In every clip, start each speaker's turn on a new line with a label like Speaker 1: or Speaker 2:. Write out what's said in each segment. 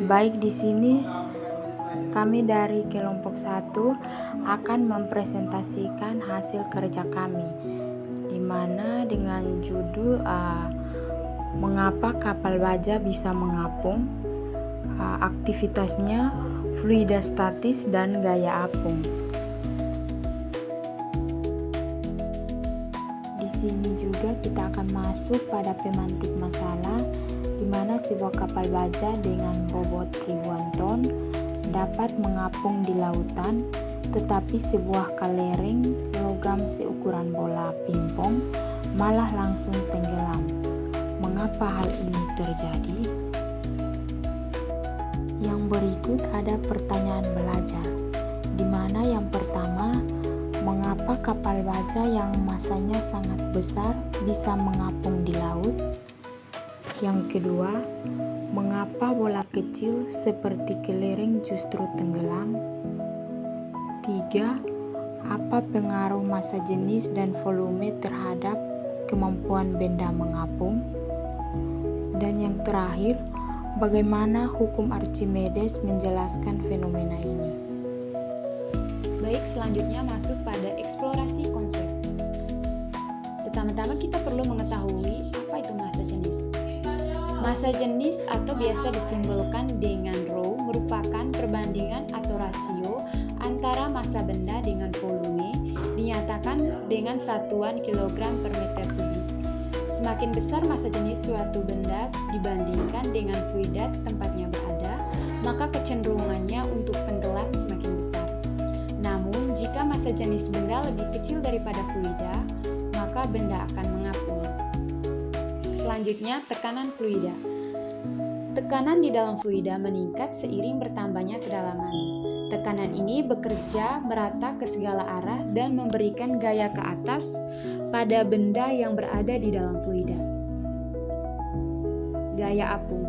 Speaker 1: Baik, di sini kami dari kelompok 1 akan mempresentasikan hasil kerja kami, di mana dengan judul mengapa kapal baja bisa mengapung, aktivitasnya, fluida statis, dan gaya apung. Di sini juga kita akan masuk pada pemantik masalah, di mana sebuah kapal baja dengan bobot ribuan ton dapat mengapung di lautan, tetapi sebuah kalereng logam seukuran bola pingpong malah langsung tenggelam. Mengapa hal ini terjadi? Yang berikut ada pertanyaan belajar, di mana yang pertama, mengapa kapal baja yang masanya sangat besar bisa mengapung di laut? Yang kedua, mengapa bola kecil seperti kelereng justru tenggelam? 3. Apa pengaruh massa jenis dan volume terhadap kemampuan benda mengapung? Dan yang terakhir, bagaimana hukum Archimedes menjelaskan fenomena ini?
Speaker 2: Baik, selanjutnya masuk pada eksplorasi konsep. Pertama-tama kita perlu mengetahui apa itu massa jenis. Massa jenis atau biasa disimbolkan dengan rho merupakan perbandingan atau rasio antara massa benda dengan volume, dinyatakan dengan satuan kilogram per meter kubik. Semakin besar massa jenis suatu benda dibandingkan dengan fluida tempatnya berada, maka kecenderungannya untuk tenggelam semakin besar. Namun, jika massa jenis benda lebih kecil daripada fluida, maka benda akan mengapung. Selanjutnya, tekanan fluida. Tekanan di dalam fluida meningkat seiring bertambahnya kedalaman. Tekanan ini bekerja merata ke segala arah dan memberikan gaya ke atas pada benda yang berada di dalam fluida. Gaya apung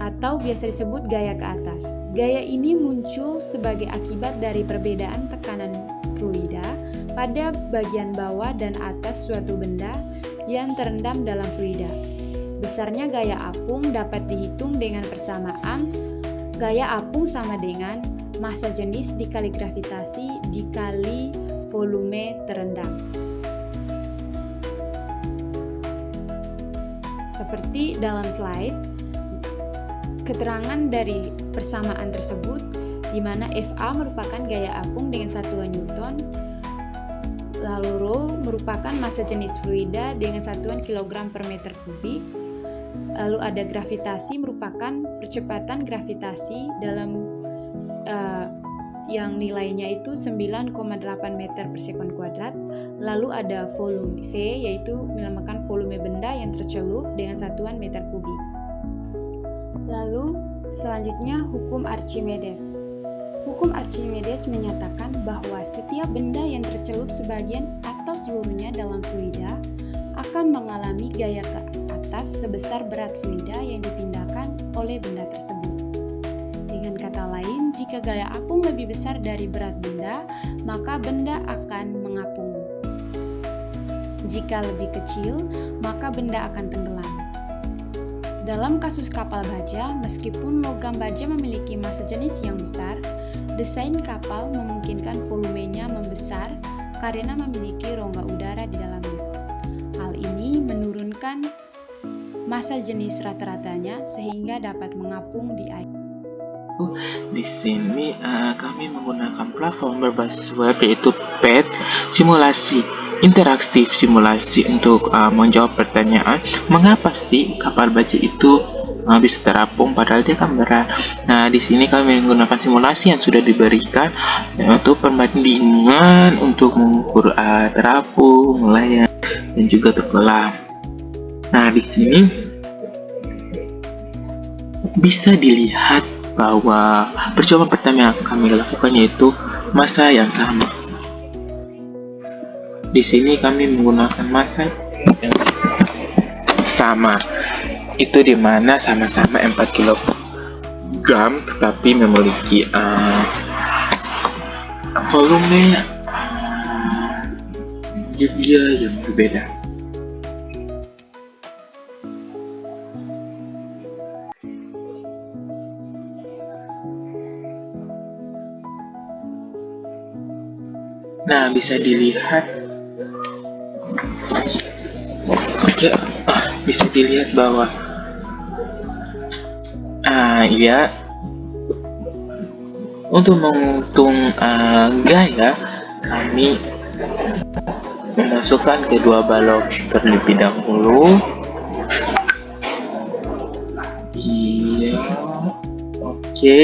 Speaker 2: atau biasa disebut gaya ke atas. Gaya ini muncul sebagai akibat dari perbedaan tekanan fluida pada bagian bawah dan atas suatu benda yang terendam dalam fluida. Besarnya gaya apung dapat dihitung dengan persamaan gaya apung sama dengan massa jenis dikali gravitasi dikali volume terendam. Seperti dalam slide, keterangan dari persamaan tersebut di mana Fa merupakan gaya apung dengan satuan Newton, lalu Rho merupakan massa jenis fluida dengan satuan kilogram per meter kubik, lalu ada gravitasi merupakan percepatan gravitasi dalam yang nilainya itu 9,8 meter per sekon kuadrat, lalu ada volume V yaitu menamakan volume benda yang tercelup dengan satuan meter kubik. Lalu selanjutnya hukum Archimedes. Hukum Archimedes menyatakan bahwa setiap benda yang tercelup sebagian atau seluruhnya dalam fluida akan mengalami gaya ke atas sebesar berat fluida yang dipindahkan oleh benda tersebut. Dengan kata lain, jika gaya apung lebih besar dari berat benda, maka benda akan mengapung. Jika lebih kecil, maka benda akan tenggelam. Dalam kasus kapal baja, meskipun logam baja memiliki massa jenis yang besar, desain kapal memungkinkan volumenya membesar karena memiliki rongga udara di dalamnya. Hal ini menurunkan massa jenis rata-ratanya sehingga dapat mengapung di air.
Speaker 3: Di sini kami menggunakan platform berbasis web yaitu PET, simulasi interaktif simulasi untuk menjawab pertanyaan mengapa sih kapal baja itu bisa terapung padahal dia kan berat. Nah, di sini kami menggunakan simulasi yang sudah diberikan untuk perbandingan untuk mengukur terapung, melayang, dan juga tenggelam. Nah, di sini bisa dilihat bahwa percobaan pertama yang kami lakukan yaitu massa yang sama. Di sini kami menggunakan massa yang sama, itu dimana sama-sama 4 kg tetapi memiliki volume juga yang berbeda. Nah, bisa dilihat, oke, bisa dilihat bahwa ya, untuk menghitung gaya, kami memasukkan kedua balok terlebih dahulu. Iya, oke.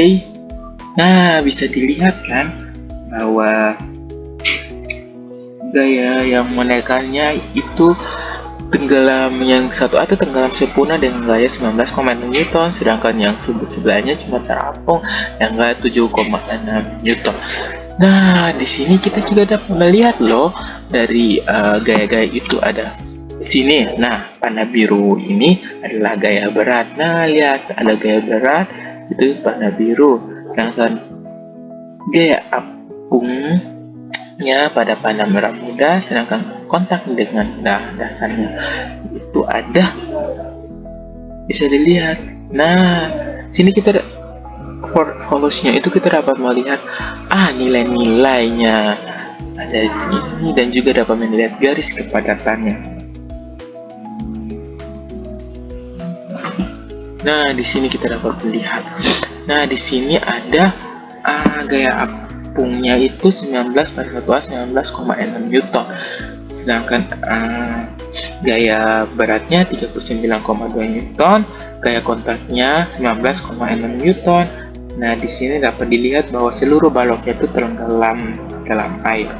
Speaker 3: Nah, bisa dilihat kan bahwa gaya yang menekannya itu tenggelam yang satu atau tenggelam sempurna dengan gaya 19,6 Newton, sedangkan yang sebelahnya cuma terapung yang gaya 7,6 Newton. Nah, di sini kita juga dapat melihat loh dari gaya-gaya itu ada di sini. Nah, panah biru ini adalah gaya berat. Nah, lihat ada gaya berat itu panah biru. Sedangkan gaya apungnya pada panah merah muda, sedangkan kontak dengan dasarnya itu ada, bisa dilihat. Nah, sini kita follows-nya itu kita dapat melihat nilai-nilainya ada di sini dan juga dapat melihat garis kepadatannya. Nah, di sini kita dapat melihat. Nah, di sini ada gaya apungnya itu 19 pada 1A 19,6 Newton. Sedangkan gaya beratnya 39,2 Newton, gaya kontaknya 19,6 Newton. Nah, di sini dapat dilihat bahwa seluruh baloknya itu tenggelam dalam air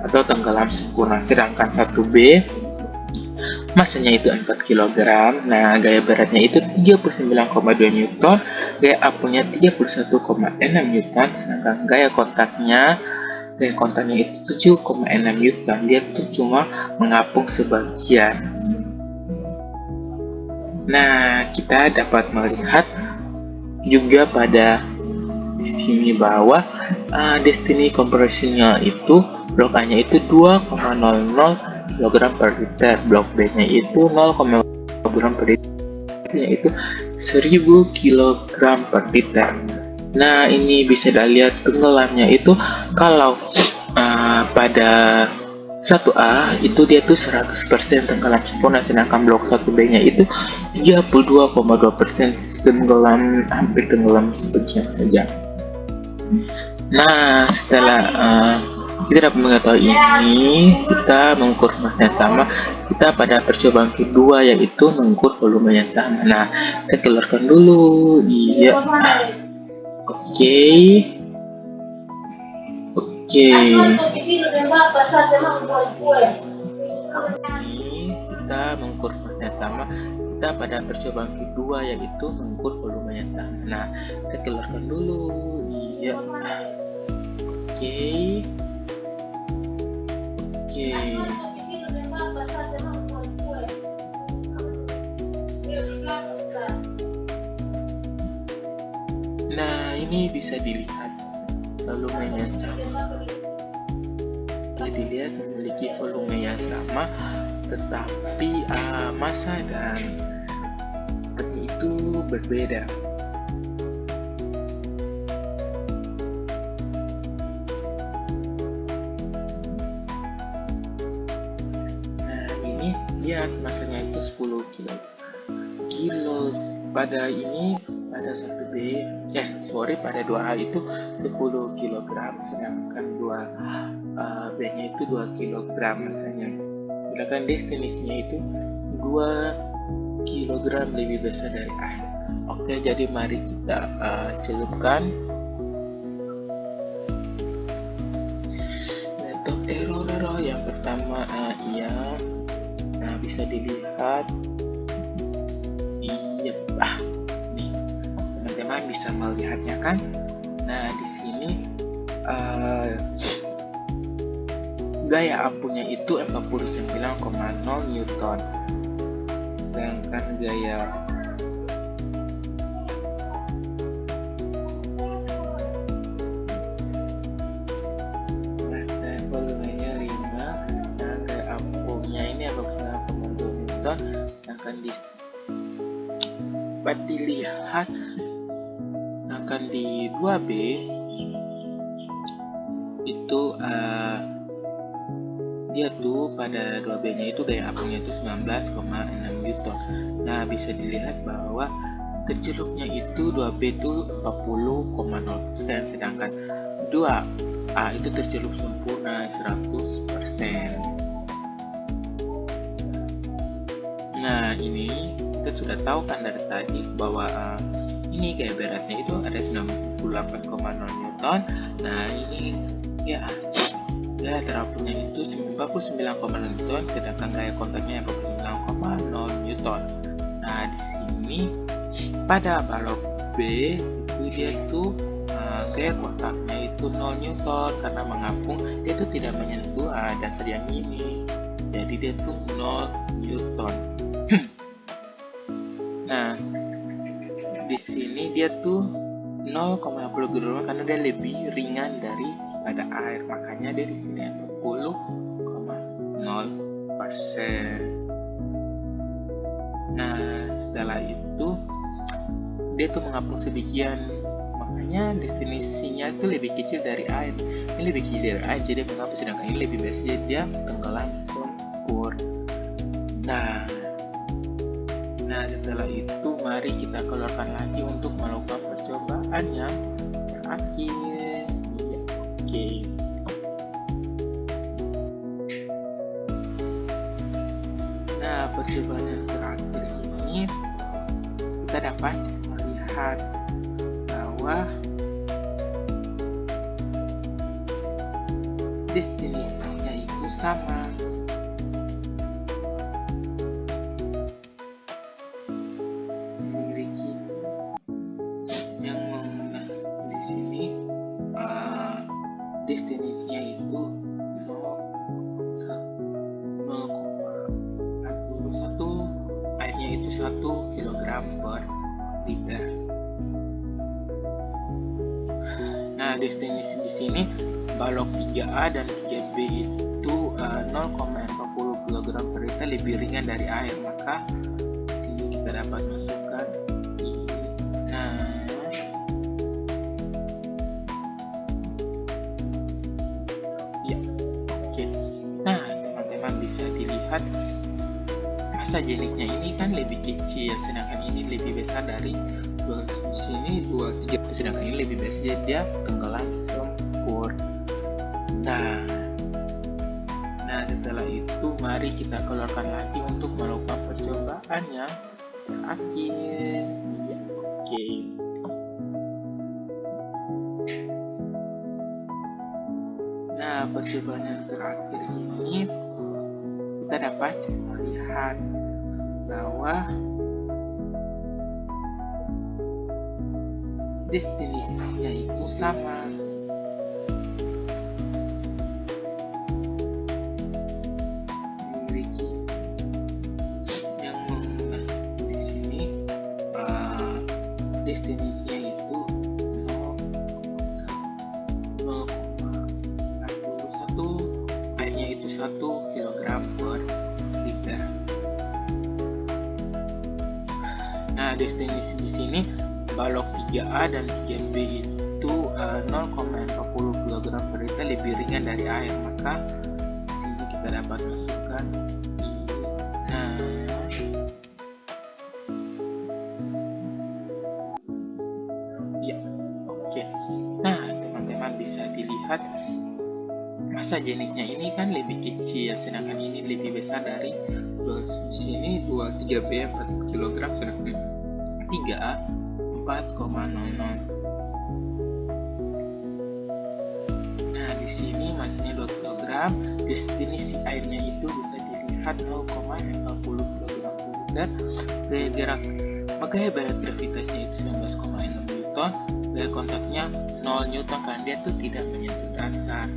Speaker 3: atau tenggelam sempurna. Sedangkan 1B masanya itu 4 kg. Nah, gaya beratnya itu 39,2 Newton, gaya apungnya 31,6 Newton, sedangkan gaya kontaknya itu 7,6 Newton. Dia tuh cuma mengapung sebagian. Nah, kita dapat melihat juga pada sini bahwa destiny compressionnya itu blok A-nya itu 2,00 kg per liter, blok B-nya itu 0,5 kg per liter, yaitu 1000 kg per liter. Nah, ini bisa dilihat tenggelamnya itu kalau pada 1A itu dia tuh 100% tenggelam sempurna, sedangkan blok 1B-nya itu 32,2% tenggelam, hampir tenggelam sebagian saja. Nah, setelah kita dapat mengetahui ini, kita mengukur massa yang sama. Kita pada percobaan kedua yaitu mengukur volume yang sama. Nah, kita keluarkan dulu. Iya. Oke. Ini kita mengukur massa yang sama. Kita pada percobaan kedua yaitu mengukur volume yang sama. Nah, kita keluarkan dulu. Iya. Oke. Nah, ini bisa dilihat volumenya sama. Bisa dilihat memiliki volume yang sama, tetapi massa dan beratnya itu berbeda. Lihat masanya itu 10 kilo pada ini, pada 1B pada 2A itu 10 kg, sedangkan 2B nya itu 2 kg masanya, sedangkan destinisnya itu 2 kg lebih besar dari A. Oke, jadi mari kita celupkan metode error yang pertama. Nah, bisa dilihat. Iya, nih teman-teman bisa melihatnya kan? Nah, di sini gaya apungnya itu 49,0 Newton, sedangkan gaya volumenya 5. Nah, gaya apungnya ini 49,2 Newton, sedangkan dapat dilihat akan di 2B itu dia tuh pada 2B-nya itu gaya apungnya itu 19,6 Newton. Nah, bisa dilihat bahwa tercelupnya itu 2B itu 40,0%, sedangkan 2A itu tercelup sempurna 100%. Nah, ini kita sudah tahu kan dari tadi bahwa ini gaya beratnya itu ada 98,0 Newton. Nah, ini ya gaya terapungnya itu 49,0 Newton, sedangkan gaya kontaknya 49,0 Newton. Nah, di sini pada balok B itu dia tuh gaya kontaknya itu 0 Newton karena mengapung dia tuh tidak menyentuh dasar yang ini. Jadi dia tuh 0 Newton. Nah, di sini dia tuh 0,60 gram karena dia lebih ringan daripada air, makanya dia di sini 40,0%. Nah, setelah itu dia tuh mengapung sedemikian, makanya destinasinya itu lebih kecil dari air. Ini lebih kecil dari air, jadi mengapung, sedangkan ini lebih besar, jadi dia tenggelam sempur. Nah, setelah itu mari kita keluarkan lagi untuk melakukan percobaan yang terakhir. Oke. Nah, percobaan yang terakhir ini kita dapat melihat bahwa destinasinya itu sama. Destinasinya itu 0,41, airnya itu 1 kg per liter. Nah, destinasi di sini balok 3A dan 3B itu 0,40 kg per liter lebih ringan dari air, maka di sini kita dapat masukkan ini. Nah, teman-teman bisa dilihat massa jenisnya ini kan lebih kecil, sedangkan ini lebih besar dari di sini 23, sedangkan ini lebih besar, jadi dia tenggelam sempur. Nah, setelah itu mari kita keluarkan lagi untuk melakukan percobaan yang terakhir. Oke. Nah, percobaan yang terakhir ini kita dapat melihat bahwa destinasinya itu sama. Memiliki yang di sini destinasinya itu 0,41, airnya itu 1 kg per liter. Nah, destinasi di sini balok 3A dan 3B itu 0,40 kg per liter lebih ringan dari air, maka di sini kita dapat masukkan ini. Nah, teman-teman bisa dilihat massa jenisnya ini kan lebih kecil, sedangkan ini lebih besar dari di sini 3B 4 kg, sedangkan 3A 4,00. Nah, di sini massanya 2 kg, destinasi airnya itu bisa dilihat 0,40 kg per liter. Gaya berat gravitasinya itu 19,6 Newton, gaya kontaknya 0 Newton karena dia tuh tidak menyentuh dasar.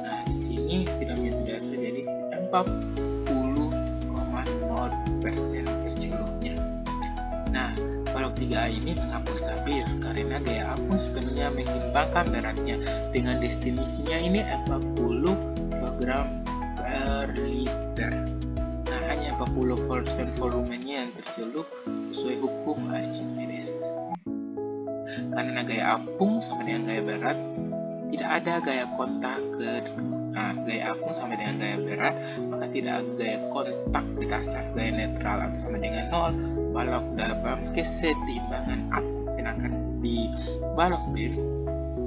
Speaker 3: Nah, di sini tidak menyentuh dasar, jadi 40,0% tercelupnya. Nah, balok 3A ini mengapung stabil karena gaya apung sepenuhnya mengimbangkan beratnya. Dengan destinasinya ini 40 kg per liter. Nah, hanya 40% volumenya yang tercelup sesuai hukum Archimedes. Karena gaya apung sama dengan gaya berat, tidak ada gaya kontak gaya apung sama dengan gaya berat, maka tidak ada gaya kontak di dasar. Gaya netral sama dengan 0, balok dalam kesetimbangan apung. Sedangkan di balok B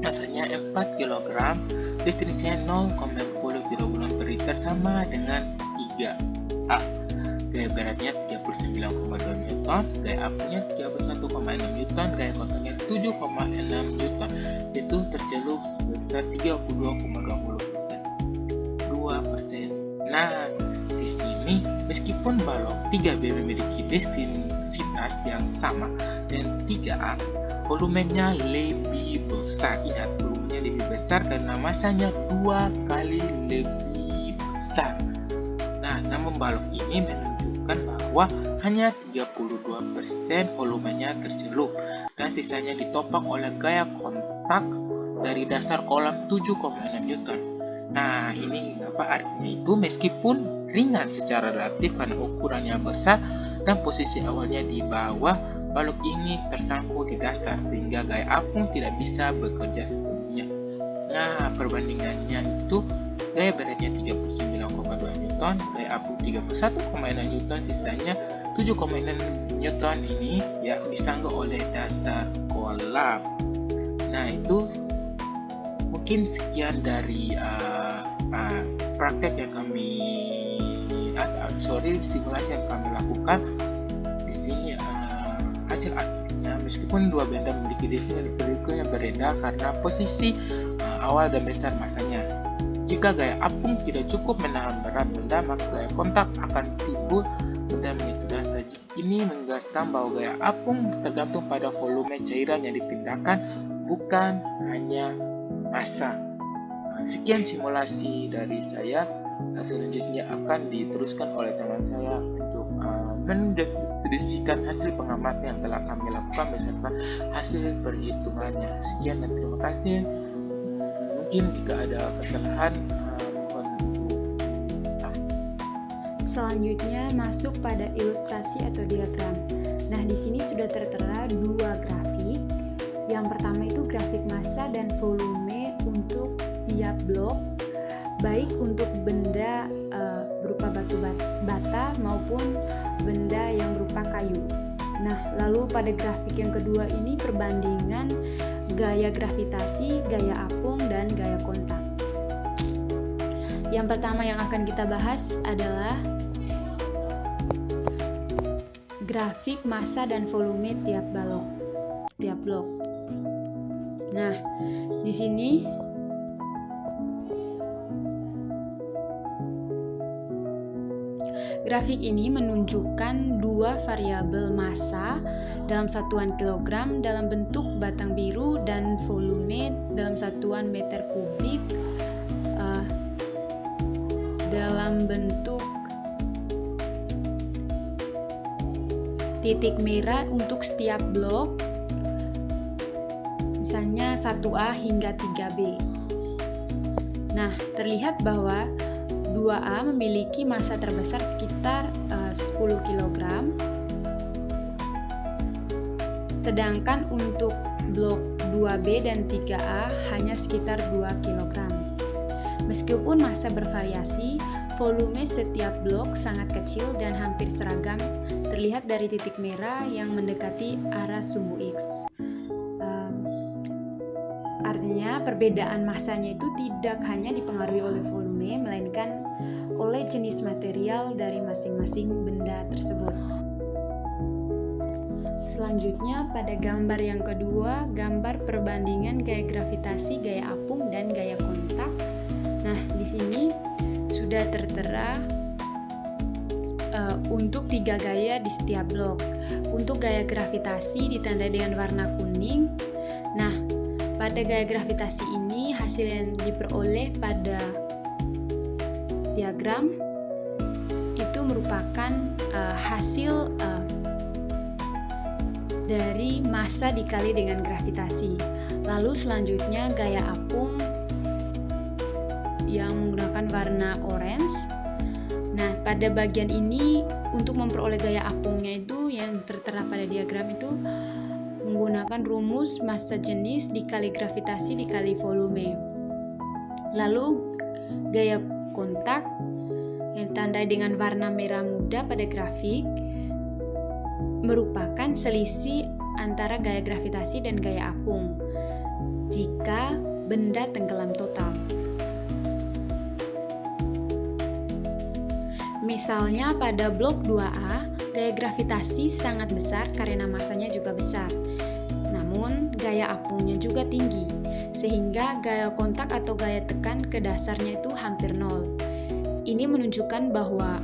Speaker 3: masanya 4 kg, definisinya 0,10 kg per liter sama dengan 3A. Gaya beratnya 39,2 Newton, gaya apungnya 31,6 Newton, gaya kontaknya 7,6 Newton. Itu tercelup sebesar 32,20%. Nah, di sini meskipun balok 3B memiliki densitas yang sama dan 3A, volumenya lebih besar. Ingat, volumenya lebih besar karena masanya 2 kali lebih besar. Nah, namun balok ini menunjukkan bahwa hanya 32% volumenya tercelup dan sisanya ditopang oleh gaya kontak dari dasar kolam 7,6 Newton. Nah, ini apa artinya itu? Meskipun ringan secara relatif karena ukurannya besar dan posisi awalnya di bawah, balok ini tersangkut di dasar sehingga gaya apung tidak bisa bekerja sepenuhnya. Nah, perbandingannya itu gaya beratnya 39,2 Newton, gaya apung 31,6 Newton, sisanya 7,6 Newton ini ya disanggah oleh dasar kolam. Nah, itu mungkin sekian dari praktek yang kami simulasi yang kami lakukan di sini. Hasil akhirnya, meskipun dua benda memiliki risiko yang berbeda karena posisi awal dan besar masanya. Jika gaya apung tidak cukup menahan berat benda, maka gaya kontak akan timbul benda menyentuh dasar. Ini menegaskan bahwa gaya apung tergantung pada volume cairan yang dipindahkan, bukan hanya massa. Sekian simulasi dari saya. Selanjutnya akan diteruskan oleh teman saya untuk mendefinisikan hasil pengamatan yang telah kami lakukan beserta hasil perhitungannya. Sekian dan terima kasih. Mungkin jika ada kesalahan mohon maaf.
Speaker 2: Selanjutnya masuk pada ilustrasi atau diagram. Nah, di sini sudah tertera dua grafik. Yang pertama itu grafik massa dan volume untuk tiap blok, baik untuk benda berupa batu bata maupun benda yang berupa kayu. Nah, lalu pada grafik yang kedua ini perbandingan gaya gravitasi, gaya apung, dan gaya kontak. Yang pertama yang akan kita bahas adalah grafik massa dan volume tiap blok. Nah, di sini grafik ini menunjukkan dua variabel massa dalam satuan kilogram dalam bentuk batang biru dan volume dalam satuan meter kubik dalam bentuk titik merah untuk setiap blok, misalnya 1A hingga 3B. Nah, terlihat bahwa 2A memiliki massa terbesar sekitar 10 kg, sedangkan untuk blok 2B dan 3A hanya sekitar 2 kg. Meskipun massa bervariasi, volume setiap blok sangat kecil dan hampir seragam, terlihat dari titik merah yang mendekati arah sumbu X. Artinya perbedaan massanya itu tidak hanya dipengaruhi oleh volume, melainkan oleh jenis material dari masing-masing benda tersebut. Selanjutnya pada gambar yang kedua, gambar perbandingan gaya gravitasi, gaya apung, dan gaya kontak. Nah, di sini sudah tertera untuk 3 gaya di setiap blok. Untuk gaya gravitasi ditandai dengan warna kuning. Nah, pada gaya gravitasi ini hasil yang diperoleh pada diagram itu merupakan hasil dari massa dikali dengan gravitasi. Lalu selanjutnya gaya apung yang menggunakan warna orange. Nah, pada bagian ini untuk memperoleh gaya apungnya itu yang tertera pada diagram itu menggunakan rumus massa jenis dikali gravitasi dikali volume. Lalu gaya kontak yang ditandai dengan warna merah muda pada grafik merupakan selisih antara gaya gravitasi dan gaya apung jika benda tenggelam total. Misalnya pada blok 2A, gaya gravitasi sangat besar karena masanya juga besar. Namun, gaya apungnya juga tinggi, sehingga gaya kontak atau gaya tekan ke dasarnya itu hampir nol. Ini menunjukkan bahwa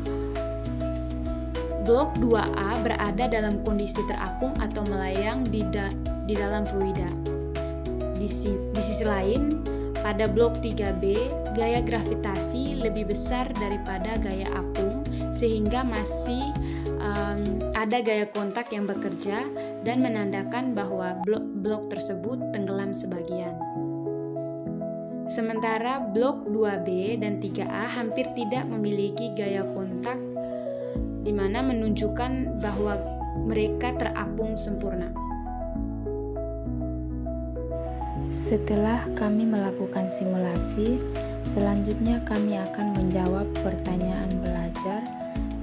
Speaker 2: blok 2A berada dalam kondisi terapung atau melayang di dalam fluida. Di sisi lain, pada blok 3B, gaya gravitasi lebih besar daripada gaya apung, sehingga masih ada gaya kontak yang bekerja dan menandakan bahwa blok tersebut tenggelam sebagian. Sementara blok 2B dan 3A hampir tidak memiliki gaya kontak, di mana menunjukkan bahwa mereka terapung sempurna.
Speaker 1: Setelah kami melakukan simulasi, selanjutnya kami akan menjawab pertanyaan belajar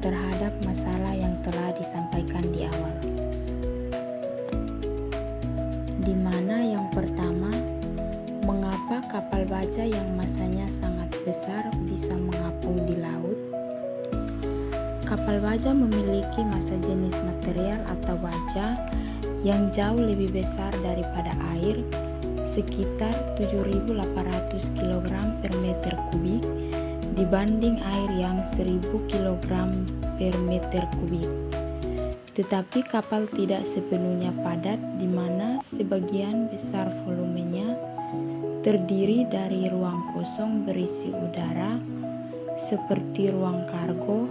Speaker 1: terhadap masalah yang telah disampaikan di awal. Di mana yang pertama, mengapa kapal baja yang masanya sangat besar bisa mengapung di laut? Kapal baja memiliki massa jenis material atau baja yang jauh lebih besar daripada air, sekitar 7.800 kg per meter kubik dibanding air yang 1.000 kg per meter kubik. Tetapi kapal tidak sepenuhnya padat, di mana sebagian besar volumenya terdiri dari ruang kosong berisi udara seperti ruang kargo,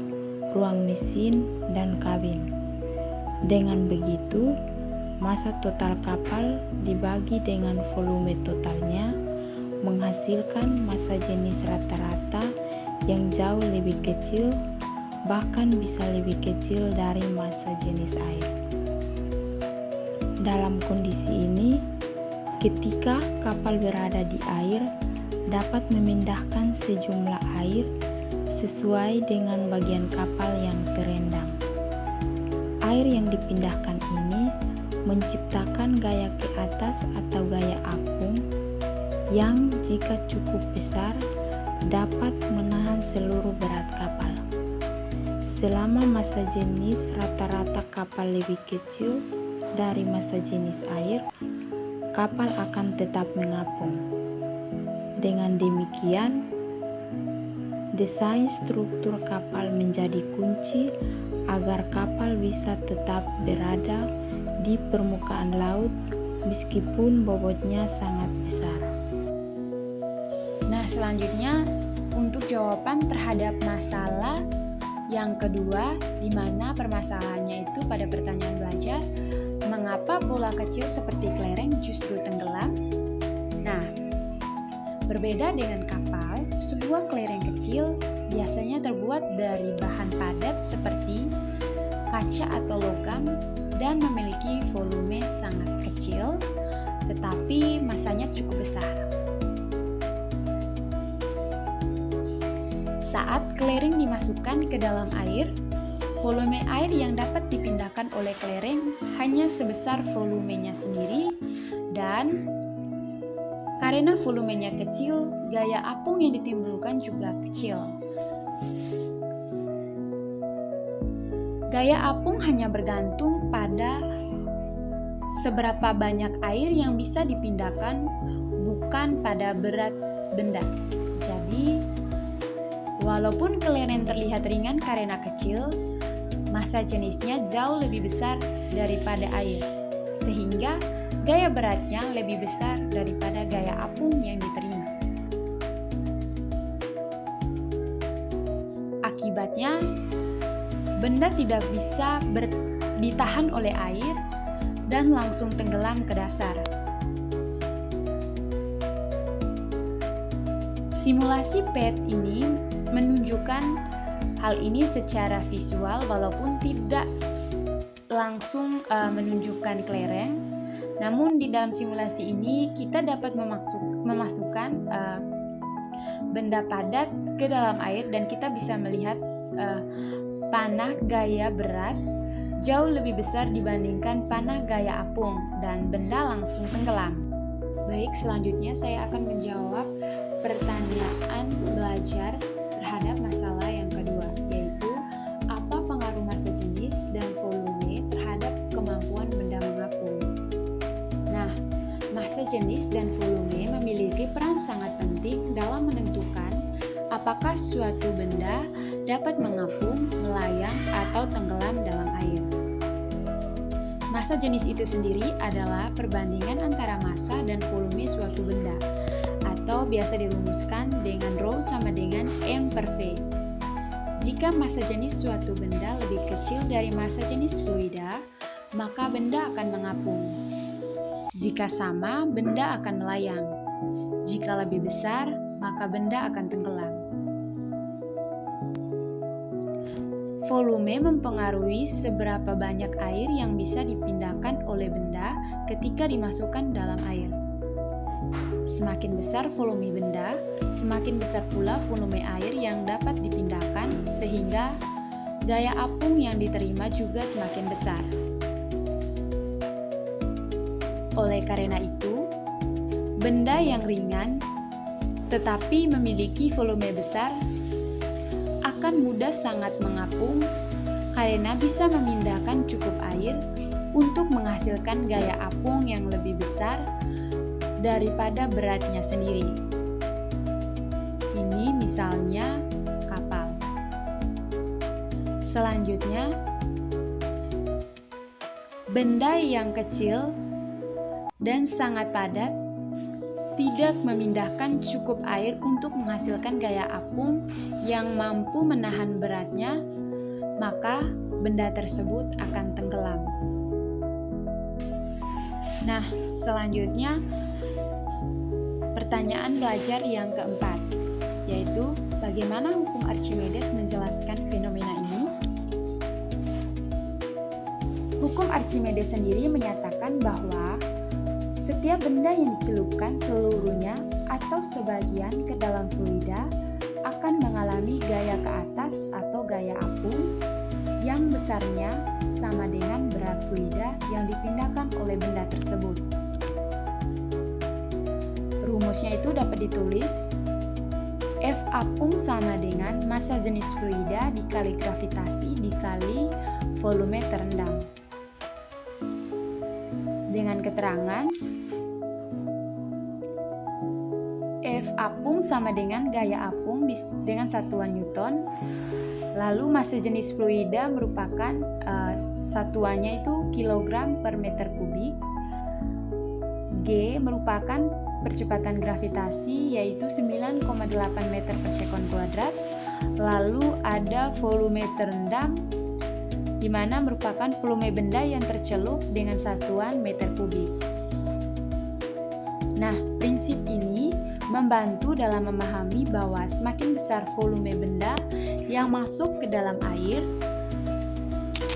Speaker 1: ruang mesin, dan kabin. Dengan begitu, massa total kapal dibagi dengan volume totalnya menghasilkan massa jenis rata-rata yang jauh lebih kecil, bahkan bisa lebih kecil dari massa jenis air. Dalam kondisi ini, ketika kapal berada di air, dapat memindahkan sejumlah air sesuai dengan bagian kapal yang terendam. Air yang dipindahkan ini menciptakan gaya ke atas atau gaya apung yang jika cukup besar dapat menahan seluruh berat kapal. Selama massa jenis rata-rata kapal lebih kecil dari massa jenis air, kapal akan tetap mengapung. Dengan demikian, desain struktur kapal menjadi kunci agar kapal bisa tetap berada di permukaan laut meskipun bobotnya sangat besar.
Speaker 2: Nah, selanjutnya untuk jawaban terhadap masalah yang kedua, di mana permasalahannya itu pada pertanyaan belajar, mengapa bola kecil seperti kelereng justru tenggelam? Nah, berbeda dengan kapal, sebuah kelereng kecil biasanya terbuat dari bahan padat seperti kaca atau logam dan memiliki volume sangat kecil, tetapi massanya cukup besar. Saat kelereng dimasukkan ke dalam air, volume air yang dapat dipindahkan oleh kelereng hanya sebesar volumenya sendiri, dan karena volumenya kecil, gaya apung yang ditimbulkan juga kecil. Gaya apung hanya bergantung pada seberapa banyak air yang bisa dipindahkan, bukan pada berat benda. Jadi, walaupun kelereng terlihat ringan karena kecil, massa jenisnya jauh lebih besar daripada air, sehingga gaya beratnya lebih besar daripada gaya apung yang diterima. Akibatnya, benda tidak bisa ditahan oleh air dan langsung tenggelam ke dasar. Simulasi PET ini menunjukkan hal ini secara visual walaupun tidak langsung menunjukkan kelereng. Namun di dalam simulasi ini kita dapat memasukkan benda padat ke dalam air dan kita bisa melihat panah gaya berat jauh lebih besar dibandingkan panah gaya apung dan benda langsung tenggelam. Baik, selanjutnya saya akan menjawab pertanyaan belajar terhadap masalah yang kedua, yaitu apa pengaruh massa jenis dan volume terhadap kemampuan benda mengapung. Nah, massa jenis dan volume memiliki peran sangat penting dalam menentukan apakah suatu benda dapat mengapung, melayang, atau tenggelam dalam air. Massa jenis itu sendiri adalah perbandingan antara massa dan volume suatu benda, atau biasa dirumuskan dengan Rho sama dengan M per V. Jika massa jenis suatu benda lebih kecil dari massa jenis fluida, maka benda akan mengapung. Jika sama, benda akan melayang. Jika lebih besar, maka benda akan tenggelam. Volume mempengaruhi seberapa banyak air yang bisa dipindahkan oleh benda ketika dimasukkan dalam air. Semakin besar volume benda, semakin besar pula volume air yang dapat dipindahkan, sehingga daya apung yang diterima juga semakin besar. Oleh karena itu, benda yang ringan tetapi memiliki volume besar akan mudah sangat mengapung karena bisa memindahkan cukup air untuk menghasilkan gaya apung yang lebih besar daripada beratnya sendiri. Ini misalnya kapal. Selanjutnya, benda yang kecil dan sangat padat tidak memindahkan cukup air untuk menghasilkan gaya apung yang mampu menahan beratnya, maka benda tersebut akan tenggelam. Nah, selanjutnya pertanyaan belajar yang keempat, yaitu bagaimana hukum Archimedes menjelaskan fenomena ini? Hukum Archimedes sendiri menyatakan bahwa setiap benda yang dicelupkan seluruhnya atau sebagian ke dalam fluida akan mengalami gaya ke atas atau gaya apung yang besarnya sama dengan berat fluida yang dipindahkan oleh benda tersebut. Rumusnya itu dapat ditulis F apung sama dengan massa jenis fluida dikali gravitasi dikali volume terendam. Dengan keterangan F apung sama dengan gaya apung dengan satuan Newton. Lalu massa jenis fluida merupakan satuannya itu kilogram per meter kubik. G merupakan percepatan gravitasi yaitu 9,8 meter per sekon kuadrat. Lalu ada volume terendam di mana merupakan volume benda yang tercelup dengan satuan meter kubik. Nah, prinsip ini membantu dalam memahami bahwa semakin besar volume benda yang masuk ke dalam air,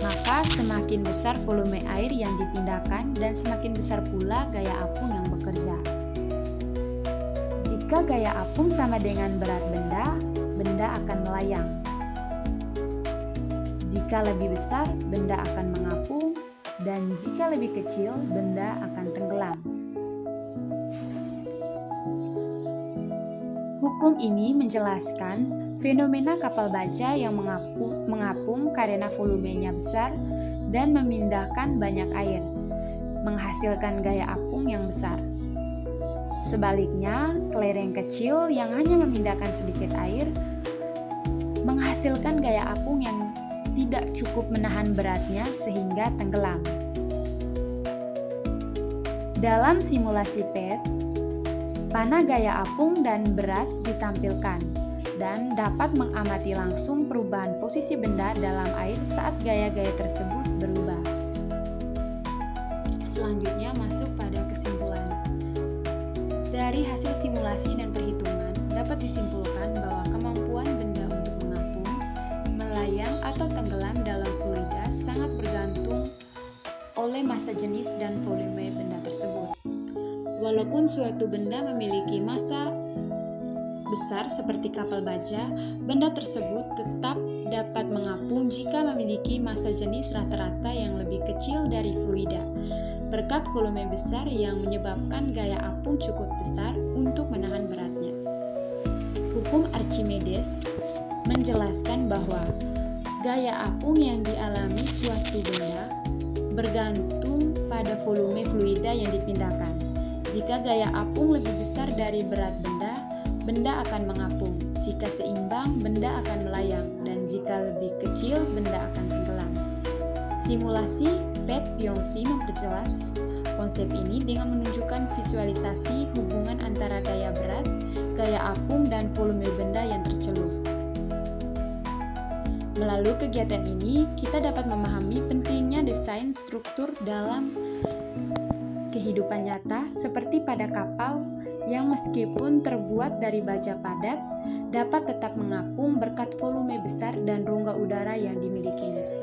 Speaker 2: maka semakin besar volume air yang dipindahkan dan semakin besar pula gaya apung yang bekerja. Jika gaya apung sama dengan berat benda, benda akan melayang. Jika lebih besar, benda akan mengapung, dan jika lebih kecil, benda akan tenggelam. Hukum ini menjelaskan fenomena kapal baja yang mengapung karena volumenya besar dan memindahkan banyak air, menghasilkan gaya apung yang besar. Sebaliknya, kelereng kecil yang hanya memindahkan sedikit air, menghasilkan gaya apung yang tidak cukup menahan beratnya sehingga tenggelam. Dalam simulasi PET, panah gaya apung dan berat ditampilkan dan dapat mengamati langsung perubahan posisi benda dalam air saat gaya-gaya tersebut berubah. Selanjutnya masuk pada kesimpulan. Dari hasil simulasi dan perhitungan dapat disimpulkan bahwa kemampuan benda untuk mengapung, melayang atau tenggelam dalam fluida sangat bergantung oleh massa jenis dan volume benda tersebut. Walaupun suatu benda memiliki massa besar seperti kapal baja, benda tersebut tetap dapat mengapung jika memiliki massa jenis rata-rata yang lebih kecil dari fluida, berkat volume besar yang menyebabkan gaya apung cukup besar untuk menahan beratnya. Hukum Archimedes menjelaskan bahwa gaya apung yang dialami suatu benda bergantung pada volume fluida yang dipindahkan. Jika gaya apung lebih besar dari berat benda, benda akan mengapung. Jika seimbang, benda akan melayang, dan jika lebih kecil, benda akan tenggelam. Simulasi Pet-Yongsi memperjelas konsep ini dengan menunjukkan visualisasi hubungan antara gaya berat, gaya apung, dan volume benda yang tercelup. Melalui kegiatan ini, kita dapat memahami pentingnya desain struktur dalam kehidupan nyata, seperti pada kapal yang meskipun terbuat dari baja padat, dapat tetap mengapung berkat volume besar dan rongga udara yang dimilikinya.